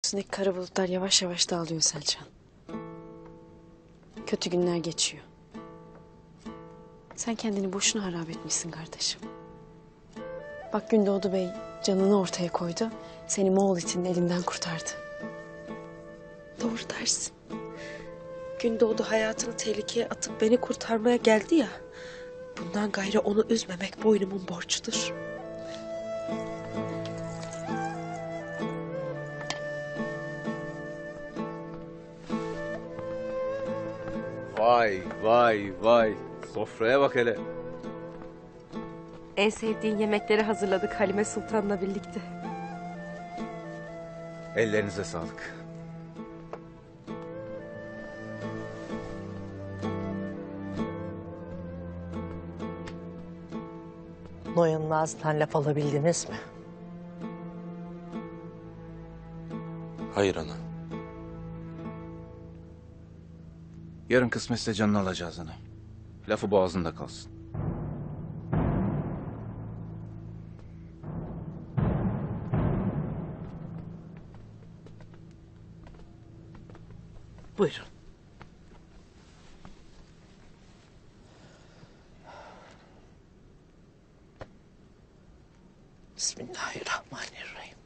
üstündeki kara bulutlar yavaş yavaş dağılıyor Selcan. Kötü günler geçiyor. Sen kendini boşuna harap etmişsin kardeşim. Bak Gündoğdu Bey canını ortaya koydu. Seni Moğol itinin elinden kurtardı. Doğru dersin. Gündoğdu hayatını tehlikeye atıp beni kurtarmaya geldi ya. Bundan gayrı onu üzmemek boynumun borcudur. Vay vay vay. Sofraya bak hele. En sevdiğin yemekleri hazırladık Halime Sultan'la birlikte. Ellerinize sağlık. Noyan'ın ağzından laf alabildiniz mi? Hayır ana. Yarın kısmetse canını alacağız ana. Lafı boğazında kalsın. Buyurun. Bismillahirrahmanirrahim.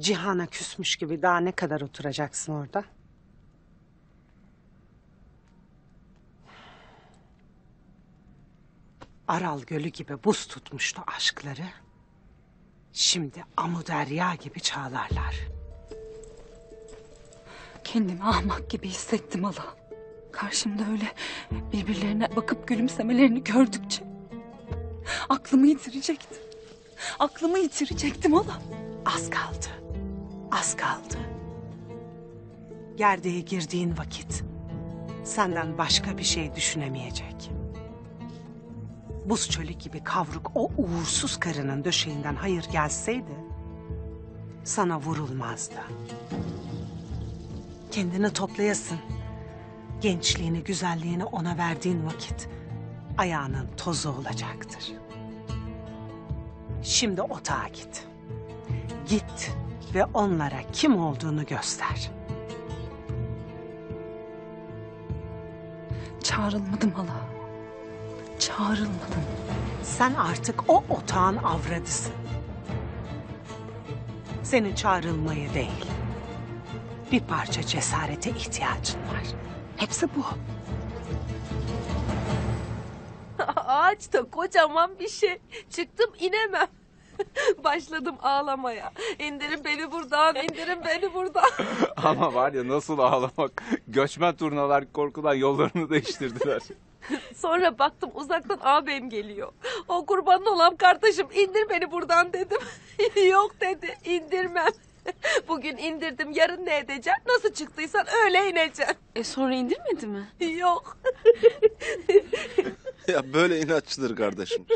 Cihan'a küsmüş gibi daha ne kadar oturacaksın orada? Aral Gölü gibi buz tutmuştu aşkları. Şimdi Amuderya gibi çağlarlar. Kendimi ahmak gibi hissettim hala. Karşımda öyle birbirlerine bakıp gülümsemelerini gördükçe aklımı yitirecektim. Aklımı yitirecektim hala. Az kaldı. Az kaldı. Gerdeğe girdiğin vakit senden başka bir şey düşünemeyecek. Buz çölü gibi kavruk o uğursuz karının döşeğinden hayır gelseydi sana vurulmazdı. Kendini toplayasın. Gençliğini, güzelliğini ona verdiğin vakit ayağının tozu olacaktır. Şimdi otağa git. Git ve onlara kim olduğunu göster. Çağrılmadım hala. Çağrılmadım. Sen artık o otağın avradısın. Senin çağrılmayı değil, bir parça cesarete ihtiyacın var. Hepsi bu. Ağaçta kocaman bir şey. Çıktım inemem. Başladım ağlamaya. İndirin beni buradan, indirin beni buradan. Ama var ya nasıl ağlamak. Göçmen turnalar korkudan yollarını değiştirdiler. Sonra baktım uzaktan ağabeyim geliyor. O kurbanın olan kardeşim indir beni buradan dedim. Yok dedi indirmem. Bugün indirdim yarın ne edeceğim? Nasıl çıktıysan öyle ineceğim. Sonra indirmedi mi? Yok. Ya böyle inatçıdır kardeşim.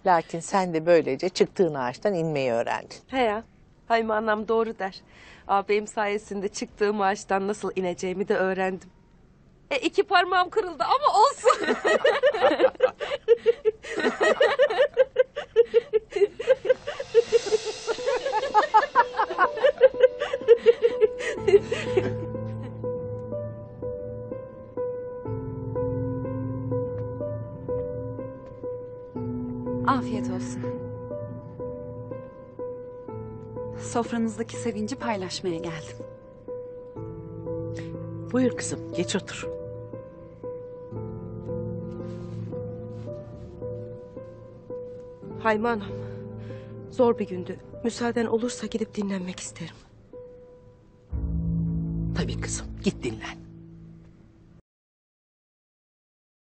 Lakin sen de böylece çıktığın ağaçtan inmeyi öğrendin. He ya. Haymi anam doğru der. Ağabeyim sayesinde çıktığım ağaçtan nasıl ineceğimi de öğrendim. 2 parmağım kırıldı ama olsun. Afiyet olsun. Sofranızdaki sevinci paylaşmaya geldim. Buyur kızım, geç otur. Haymi anam. Zor bir gündü. Müsaaden olursa gidip dinlenmek isterim. Tabii kızım, Git dinlen.